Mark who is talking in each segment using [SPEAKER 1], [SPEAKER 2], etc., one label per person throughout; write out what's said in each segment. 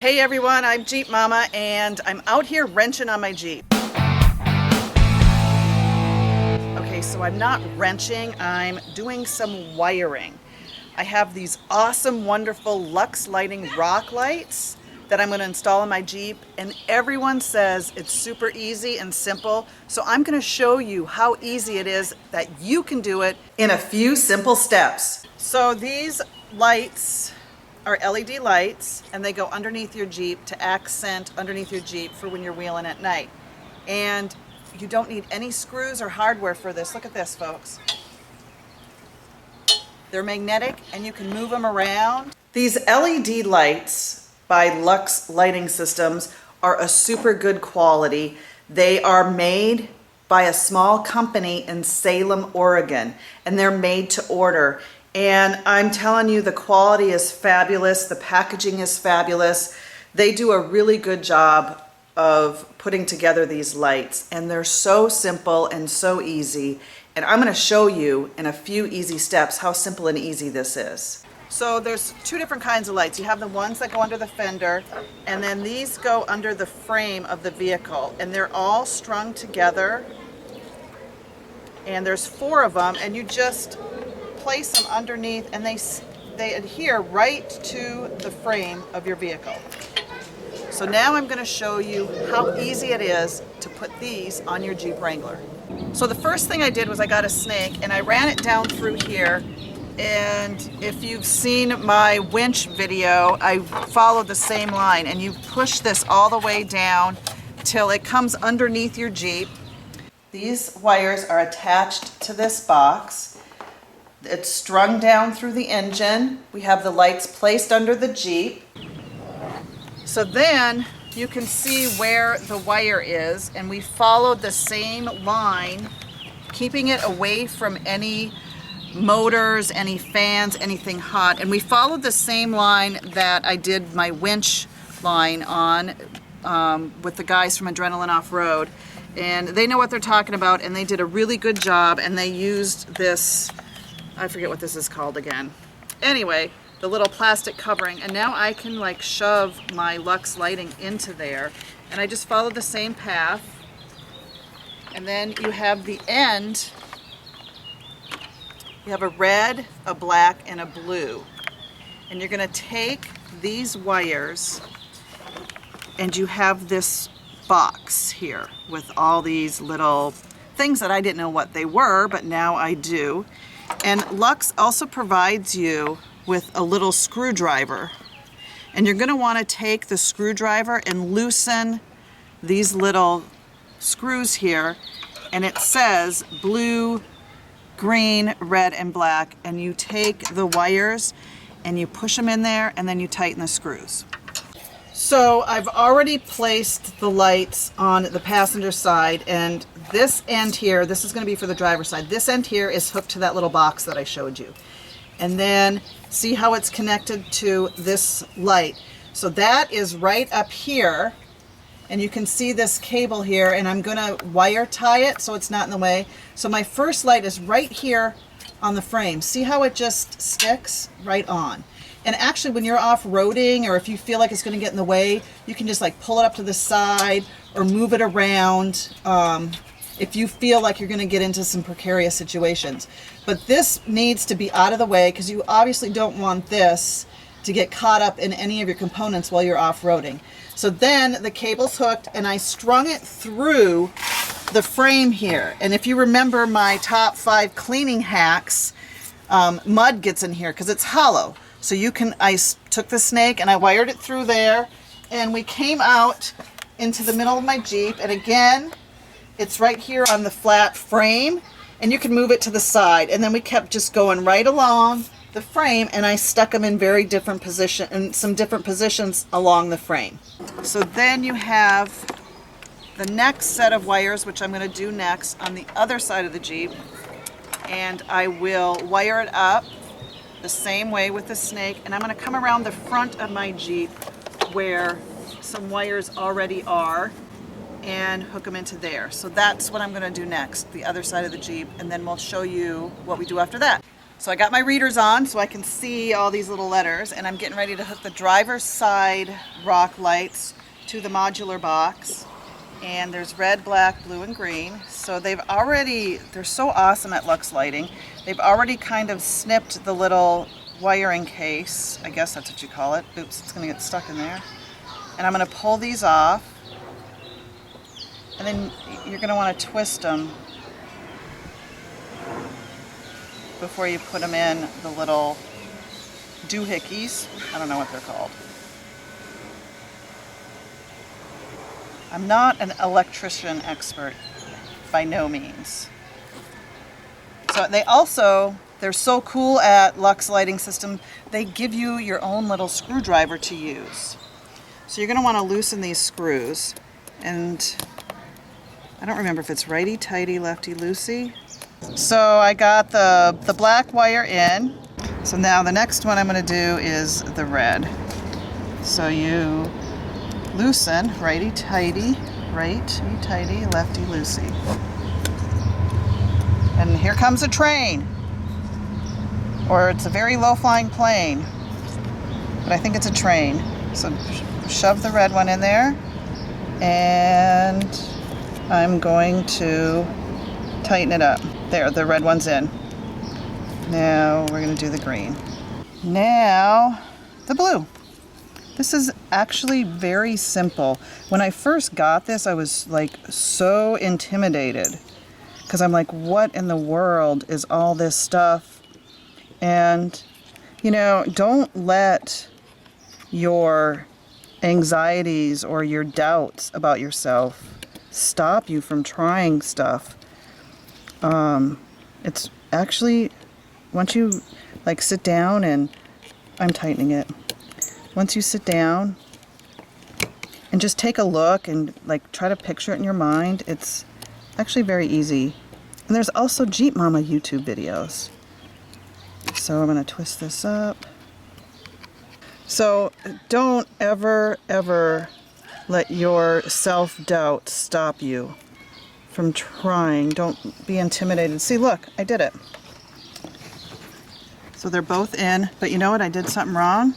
[SPEAKER 1] Hey everyone, I'm Jeep Mama and I'm out here wrenching on my Jeep. Okay, so I'm not wrenching, I'm doing some wiring. I have these awesome, wonderful Lux Lighting rock lights that I'm going to install on my Jeep, and everyone says it's super easy and simple. So I'm going to show you how easy it is that you can do it in a few simple steps. So these lights are LED lights, and they go underneath your Jeep to accent underneath your Jeep for when you're wheeling at night. And you don't need any screws or hardware for this. Look at this, folks. They're magnetic and you can move them around. These LED lights by Lux Lighting Systems are a super good quality. They are made by a small company in Salem, Oregon, and they're made to order. And I'm telling you, the quality is fabulous. The packaging is fabulous. They do a really good job of putting together these lights, and they're so simple and so easy. And I'm going to show you in a few easy steps how simple and easy this is. So there's two different kinds of lights. You have the ones that go under the fender, and then these go under the frame of the vehicle, and they're all strung together. And there's 4 of them, and you just place them underneath, and they adhere right to the frame of your vehicle. So now I'm going to show you how easy it is to put these on your Jeep Wrangler. So the first thing I did was I got a snake and I ran it down through here, and if you've seen my winch video, I followed the same line, and you push this all the way down till it comes underneath your Jeep. These wires are attached to this box. It's strung down through the engine. We have the lights placed under the Jeep. So then you can see where the wire is, and we followed the same line, keeping it away from any motors, any fans, anything hot. And we followed the same line that I did my winch line on with the guys from Adrenaline Off-Road. And they know what they're talking about, and they did a really good job, and they used this, I forget what this is called again. Anyway, the little plastic covering, and now I can like shove my Lux lighting into there, and I just follow the same path. And then you have the end, you have a red, a black, and a blue. And you're gonna take these wires, and you have this box here with all these little things that I didn't know what they were, but now I do. And Lux also provides you with a little screwdriver, and you're going to want to take the screwdriver and loosen these little screws here, and it says blue, green, red, and black, and you take the wires and you push them in there, and then you tighten the screws. So I've already placed the lights on the passenger side, and this end here, this is going to be for the driver's side. This end here is hooked to that little box that I showed you. And then see how it's connected to this light. So that is right up here, and you can see this cable here, and I'm going to wire tie it so it's not in the way. So my first light is right here on the frame. See how it just sticks right on. And actually, when you're off-roading, or if you feel like it's going to get in the way, you can just like pull it up to the side or move it around if you feel like you're going to get into some precarious situations. But this needs to be out of the way, because you obviously don't want this to get caught up in any of your components while you're off-roading. So then the cable's hooked, and I strung it through the frame here. And if you remember my top 5 cleaning hacks, mud gets in here because it's hollow. So I took the snake and I wired it through there, and we came out into the middle of my Jeep, and again, it's right here on the flat frame, and you can move it to the side. And then we kept just going right along the frame, and I stuck them in some different positions along the frame. So then you have the next set of wires, which I'm going to do next on the other side of the Jeep, and I will wire it up the same way with the snake, and I'm going to come around the front of my Jeep where some wires already are and hook them into there. So that's what I'm going to do next, the other side of the Jeep, and then we'll show you what we do after that. So I got my readers on so I can see all these little letters, and I'm getting ready to hook the driver's side rock lights to the modular box. And there's red, black, blue, and green. So they're so awesome at Lux Lighting. They've already kind of snipped the little wiring case. I guess that's what you call it. Oops, it's gonna get stuck in there. And I'm gonna pull these off. And then you're gonna wanna twist them before you put them in the little doohickeys. I don't know what they're called. I'm not an electrician expert, by no means. So they're so cool at Lux Lighting System, they give you your own little screwdriver to use. So you're gonna wanna loosen these screws. And I don't remember if it's righty-tighty, lefty-loosey. So I got the black wire in. So now the next one I'm going to do is the red. So you loosen righty-tighty, righty-tighty, lefty-loosey. And here comes a train. Or it's a very low-flying plane. But I think it's a train. So shove the red one in there. And I'm going to tighten it up. There, the red one's in. Now we're going to do the green. Now the blue. This is actually very simple. When I first got this, I was like so intimidated because I'm like, what in the world is all this stuff? And you know, don't let your anxieties or your doubts about yourself stop you from trying stuff. It's actually, once you like sit down and I'm tightening it. Once you sit down and just take a look and like try to picture it in your mind, it's actually very easy. And there's also Jeep Momma YouTube videos. So I'm going to twist this up. So don't ever let your self-doubt stop you from trying. Don't be intimidated. See, look, I did it. So they're both in, but you know what? I did something wrong.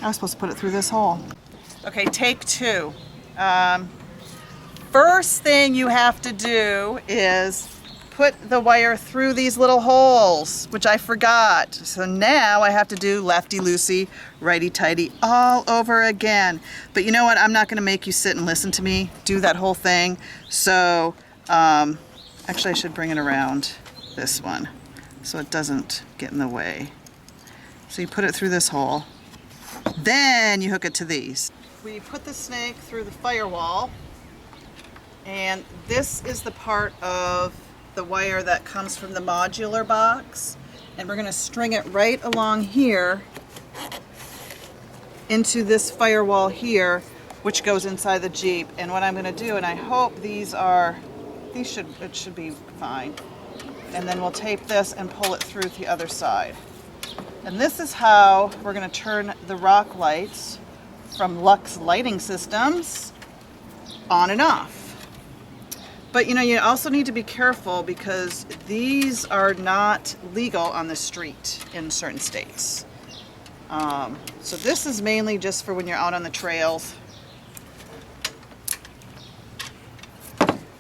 [SPEAKER 1] I was supposed to put it through this hole. Okay, take two. First thing you have to do is put the wire through these little holes, which I forgot. So now I have to do lefty-loosey, righty-tighty all over again. But you know what? I'm not going to make you sit and listen to me do that whole thing. So actually I should bring it around this one so it doesn't get in the way. So you put it through this hole. Then you hook it to these. We put the snake through the firewall, and this is the part of the wire that comes from the modular box, and we're going to string it right along here into this firewall here, which goes inside the Jeep. And what I'm going to do, and I hope it should be fine, and then we'll tape this and pull it through the other side. And this is how we're going to turn the rock lights from Lux Lighting Systems on and off. But you know, you also need to be careful because these are not legal on the street in certain states. So this is mainly just for when you're out on the trails,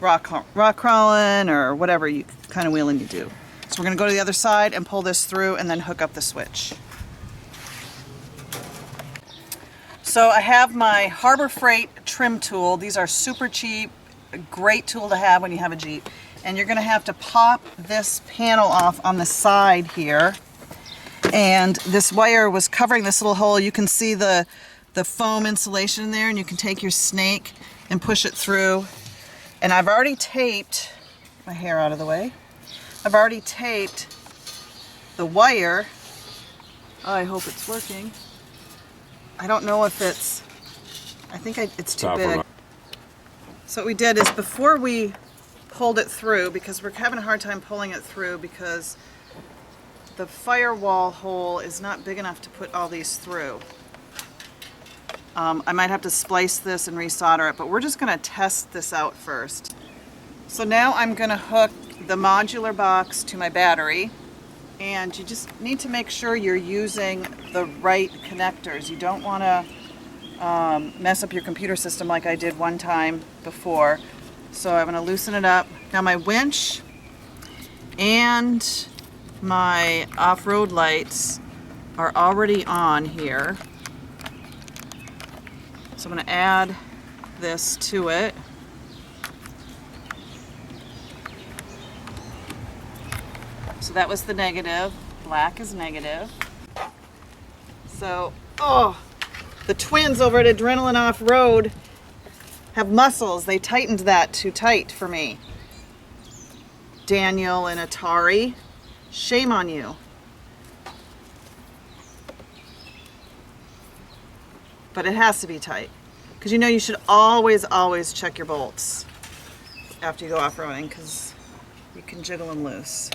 [SPEAKER 1] rock crawling or whatever you kind of wheeling you do. So we're going to go to the other side and pull this through and then hook up the switch. So I have my Harbor Freight trim tool. These are super cheap, a great tool to have when you have a Jeep. And you're going to have to pop this panel off on the side here. And this wire was covering this little hole. You can see the foam insulation in there, and you can take your snake and push it through. And I've already taped my hair out of the way. I've already taped the wire. I hope it's working. I don't know if it's, I think it's too big. So what we did is before we pulled it through, because we're having a hard time pulling it through because the firewall hole is not big enough to put all these through. I might have to splice this and resolder it, but we're just going to test this out first. So now I'm going to hook the modular box to my battery, And you just need to make sure you're using the right connectors. You don't want to mess up your computer system like I did one time before. So I'm going to loosen it up. Now my winch and my off-road lights are already on here. So I'm going to add this to it. So that was the negative. Black is negative. So, oh, the twins over at Adrenaline Off-Road have muscles. They tightened that too tight for me. Daniel and Atari, shame on you. But it has to be tight. Because you know you should always, always check your bolts after you go off-roading, because you can jiggle them loose.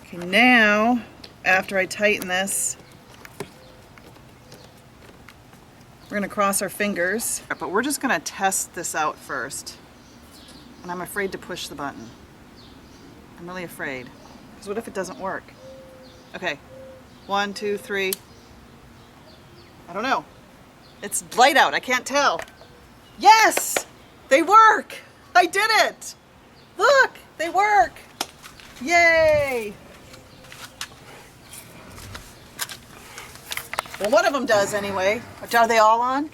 [SPEAKER 1] Okay, now, after I tighten this, we're going to cross our fingers, but we're just going to test this out first. And I'm afraid to push the button. I'm really afraid. Because what if it doesn't work? Okay, 1, 2, 3. I don't know. It's light out, I can't tell. Yes! They work! I did it! Look, they work! Yay! Well, one of them does anyway. Are they all on?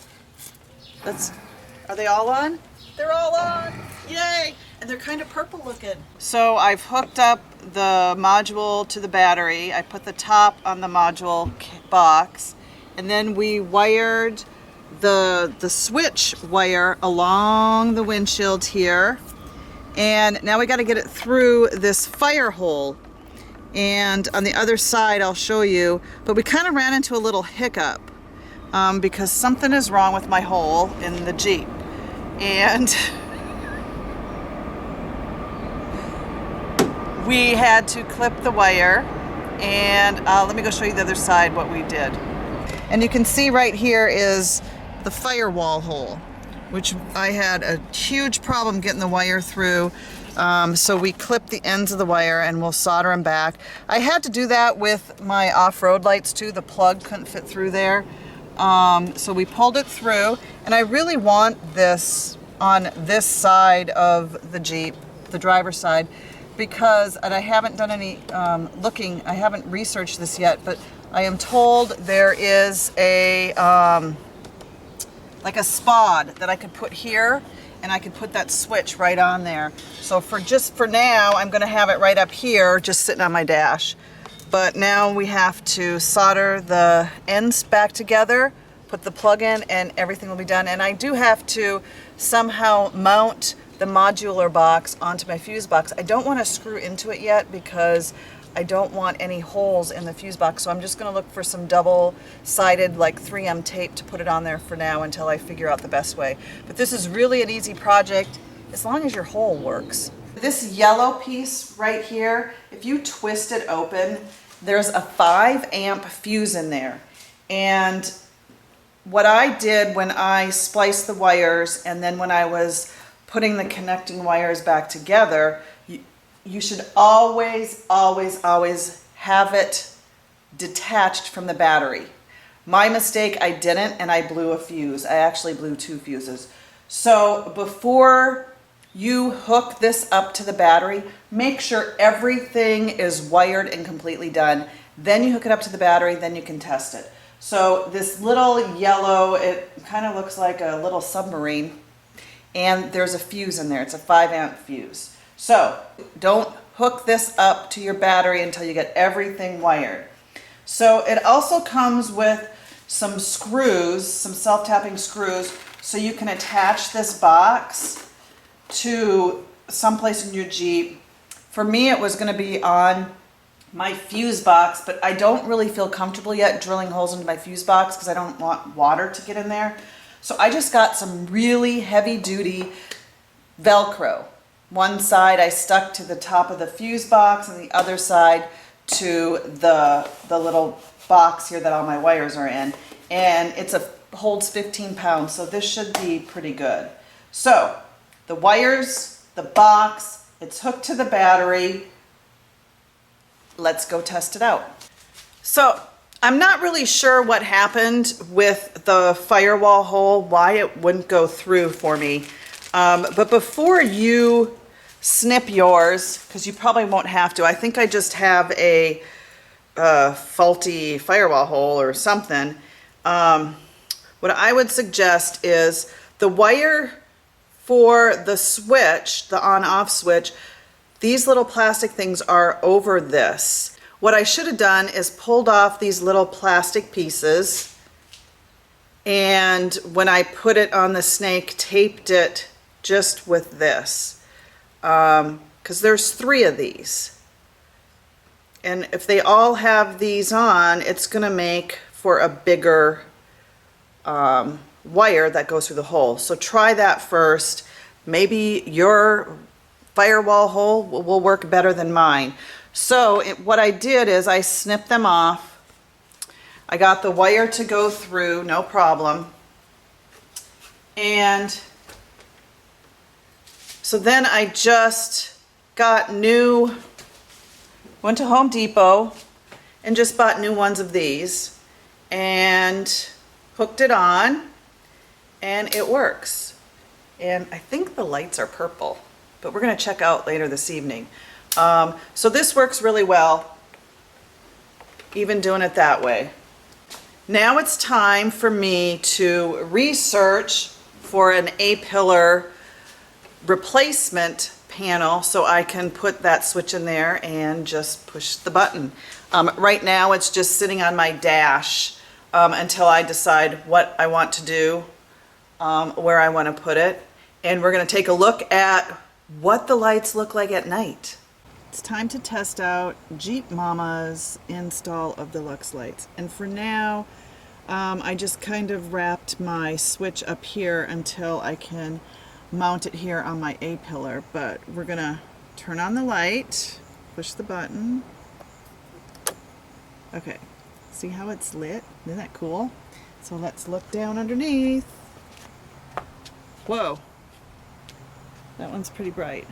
[SPEAKER 1] Are they all on? They're all on! Yay! And they're kind of purple looking. So I've hooked up the module to the battery. I put the top on the module box. And then we wired the switch wire along the windshield here. And now we got to get it through this fire hole. And on the other side, I'll show you, but we kind of ran into a little hiccup because something is wrong with my hole in the Jeep. And we had to clip the wire, and let me go show you the other side what we did. And you can see right here is the firewall hole, which I had a huge problem getting the wire through. So we clipped the ends of the wire and we'll solder them back. I had to do that with my off-road lights too. The plug couldn't fit through there. So we pulled it through, and I really want this on this side of the Jeep, the driver's side, because, and I haven't done any looking, I haven't researched this yet, but I am told there is a like a spod that I could put here, and I could put that switch right on there. So for now, I'm gonna have it right up here, just sitting on my dash. But now we have to solder the ends back together, put the plug in, and everything will be done. And I do have to somehow mount the modular box onto my fuse box. I don't want to screw into it yet because I don't want any holes in the fuse box. So I'm just gonna look for some double-sided like 3M tape to put it on there for now until I figure out the best way. But this is really an easy project as long as your hole works. This yellow piece right here, if you twist it open, there's a 5-amp fuse in there. And what I did when I spliced the wires and then when I was putting the connecting wires back together, you should always, always, always have it detached from the battery. My mistake, I didn't, and I blew a fuse. I actually blew 2 fuses. So before you hook this up to the battery, make sure everything is wired and completely done. Then you hook it up to the battery, then you can test it. So this little yellow, it kind of looks like a little submarine, and there's a fuse in there. It's a 5-amp fuse. So don't hook this up to your battery until you get everything wired. So it also comes with some screws, some self-tapping screws, so you can attach this box to someplace in your Jeep. For me, it was going to be on my fuse box, but I don't really feel comfortable yet drilling holes into my fuse box because I don't want water to get in there. So I just got some really heavy-duty Velcro. One side I stuck to the top of the fuse box and the other side to the little box here that all my wires are in. And holds 15 pounds, so this should be pretty good. So the wires, the box, it's hooked to the battery. let's go test it out. So I'm not really sure what happened with the firewall hole, why it wouldn't go through for me. But before you snip yours, because you probably won't have to, I think I just have a faulty firewall hole or something. What I would suggest is the wire for the switch, the on-off switch, these little plastic things are over this. What I should have done is pulled off these little plastic pieces, and when I put it on the snake, taped it just with this, because there's 3 of these. And if they all have these on, it's going to make for a bigger wire that goes through the hole. So try that first. Maybe your firewall hole will work better than mine. So what I did is I snipped them off. I got the wire to go through, no problem. And so then I just went to Home Depot and just bought new ones of these and hooked it on, and it works. And I think the lights are purple, but we're going to check out later this evening. So this works really well, even doing it that way. Now it's time for me to research for an A-pillar replacement panel so I can put that switch in there and just push the button. Right now it's just sitting on my dash until I decide what I want to do, where I want to put it. And we're going to take a look at what the lights look like at night. It's time to test out Jeep Momma's install of the Lux lights. And for now, I just kind of wrapped my switch up here until I can mount it here on my A-pillar. But we're going to turn on the light, push the button. Okay, see how it's lit? Isn't that cool? So let's look down underneath. Whoa, that one's pretty bright.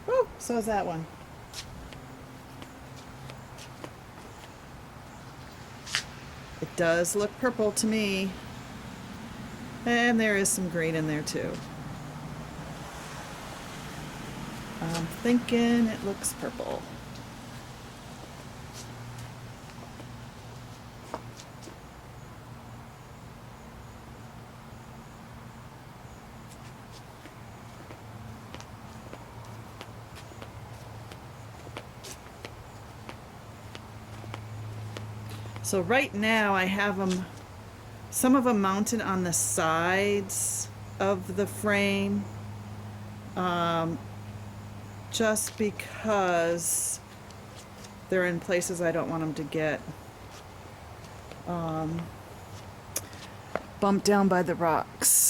[SPEAKER 1] Woo, so is that one. It does look purple to me. And there is some green in there too. I'm thinking it looks purple. So right now I have them, some of them mounted on the sides of the frame, just because they're in places I don't want them to get bumped down by the rocks.